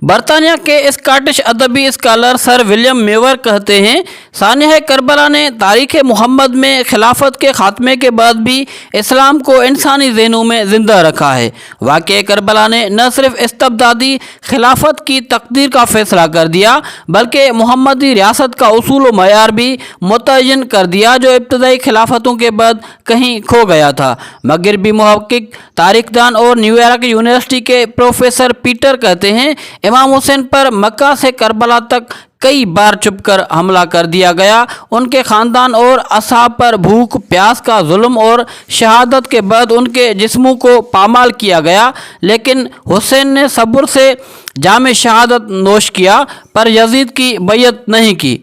برطانیہ کے اسکاٹش ادبی اسکالر سر ولیم میور کہتے ہیں، سانحہ کربلا نے تاریخ محمد میں خلافت کے خاتمے کے بعد بھی اسلام کو انسانی ذہنوں میں زندہ رکھا ہے۔ واقعہ کربلا نے نہ صرف استبدادی خلافت کی تقدیر کا فیصلہ کر دیا بلکہ محمدی ریاست کا اصول و معیار بھی متعین کر دیا جو ابتدائی خلافتوں کے بعد کہیں کھو گیا تھا۔ مغربی محقق، تاریخ دان اور نیویارک یونیورسٹی کے پروفیسر پیٹر کہتے ہیں، امام حسین پر مکہ سے کربلا تک کئی بار چھپ کر حملہ کر دیا گیا۔ ان کے خاندان اور اصحاب پر بھوک پیاس کا ظلم اور شہادت کے بعد ان کے جسموں کو پامال کیا گیا، لیکن حسین نے صبر سے جام شہادت نوش کیا پر یزید کی بیعت نہیں کی۔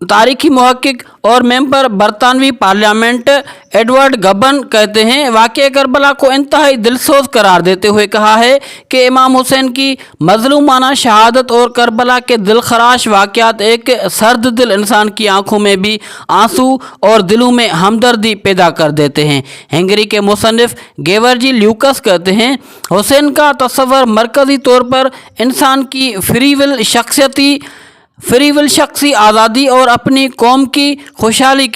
تاریخی محقق اور ممبر برطانوی پارلیمنٹ ایڈورڈ گبن کہتے ہیں، واقعہ کربلا کو انتہائی دلسوز قرار دیتے ہوئے کہا ہے کہ امام حسین کی مظلومانہ شہادت اور کربلا کے دلخراش واقعات ایک سرد دل انسان کی آنکھوں میں بھی آنسو اور دلوں میں ہمدردی پیدا کر دیتے ہیں۔ ہنگری کے مصنف گیورجی لیوکس کہتے ہیں، حسین کا تصور مرکزی طور پر انسان کی فری ول شخصی آزادی اور اپنی قوم کی خوشحالی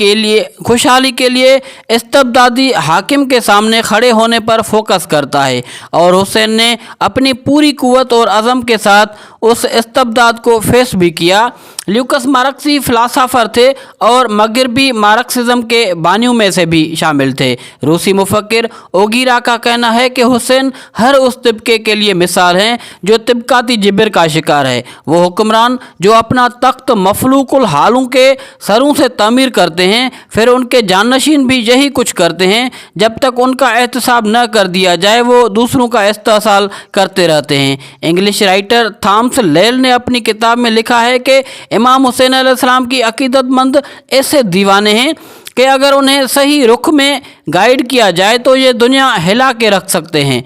کے لیے استبدادی حاکم کے سامنے کھڑے ہونے پر فوکس کرتا ہے، اور حسین نے اپنی پوری قوت اور عزم کے ساتھ اس استبداد کو فیس بھی کیا۔ لیوکس مارکسی فلاسفر تھے اور مغربی مارکسزم کے بانیوں میں سے بھی شامل تھے۔ روسی مفکر اوگیرا کا کہنا ہے کہ حسین ہر اس طبقے کے لیے مثال ہیں جو طبقاتی جبر کا شکار ہے۔ وہ حکمران جو اپنا تخت مفلوق الحالوں کے سروں سے تعمیر کرتے ہیں، پھر ان کے جانشین بھی یہی کچھ کرتے ہیں۔ جب تک ان کا احتساب نہ کر دیا جائے وہ دوسروں کا استحصال کرتے رہتے ہیں۔ انگلش رائٹر تھامس لیل نے اپنی کتاب میں لکھا ہے کہ امام حسین علیہ السلام کی عقیدت مند ایسے دیوانے ہیں کہ اگر انہیں صحیح رخ میں گائیڈ کیا جائے تو یہ دنیا ہلا کے رکھ سکتے ہیں۔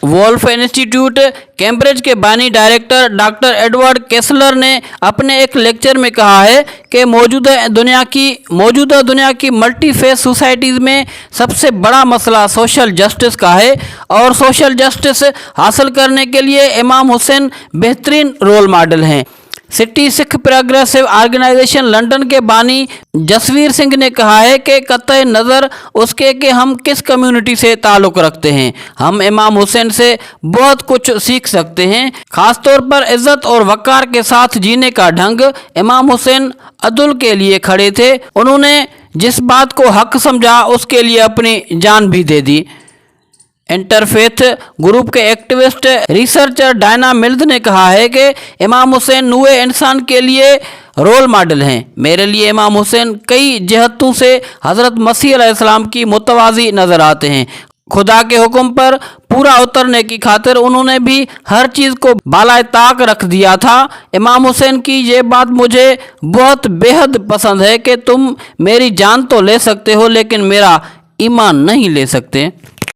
وولف انسٹیٹیوٹ کیمبرج کے بانی ڈائریکٹر ڈاکٹر ایڈورڈ کیسلر نے اپنے ایک لیکچر میں کہا ہے کہ موجودہ دنیا کی ملٹی فیس سوسائٹیز میں سب سے بڑا مسئلہ سوشل جسٹس کا ہے، اور سوشل جسٹس حاصل کرنے کے لیے امام حسین بہترین رول ماڈل ہیں۔ سٹی سکھ پروگریسو آرگنائزیشن لندن کے بانی جسویر سنگھ نے کہا ہے کہ قطع نظر اس کے کہ ہم کس کمیونٹی سے تعلق رکھتے ہیں، ہم امام حسین سے بہت کچھ سیکھ سکتے ہیں، خاص طور پر عزت اور وقار کے ساتھ جینے کا ڈھنگ۔ امام حسین عدل کے لیے کھڑے تھے، انہوں نے جس بات کو حق سمجھا اس کے لیے اپنی جان بھی دے دی۔ انٹرفیتھ گروپ کے ایکٹیوسٹ ریسرچر ڈائنا ملز نے کہا ہے کہ امام حسین نوع انسان کے لیے رول ماڈل ہیں۔ میرے لیے امام حسین کئی جہتوں سے حضرت مسیح علیہ السلام کی متوازی نظر آتے ہیں۔ خدا کے حکم پر پورا اترنے کی خاطر انہوں نے بھی ہر چیز کو بالائے طاق رکھ دیا تھا۔ امام حسین کی یہ بات مجھے بہت بے حد پسند ہے کہ تم میری جان تو لے سکتے ہو لیکن میرا ایمان نہیں لے سکتے۔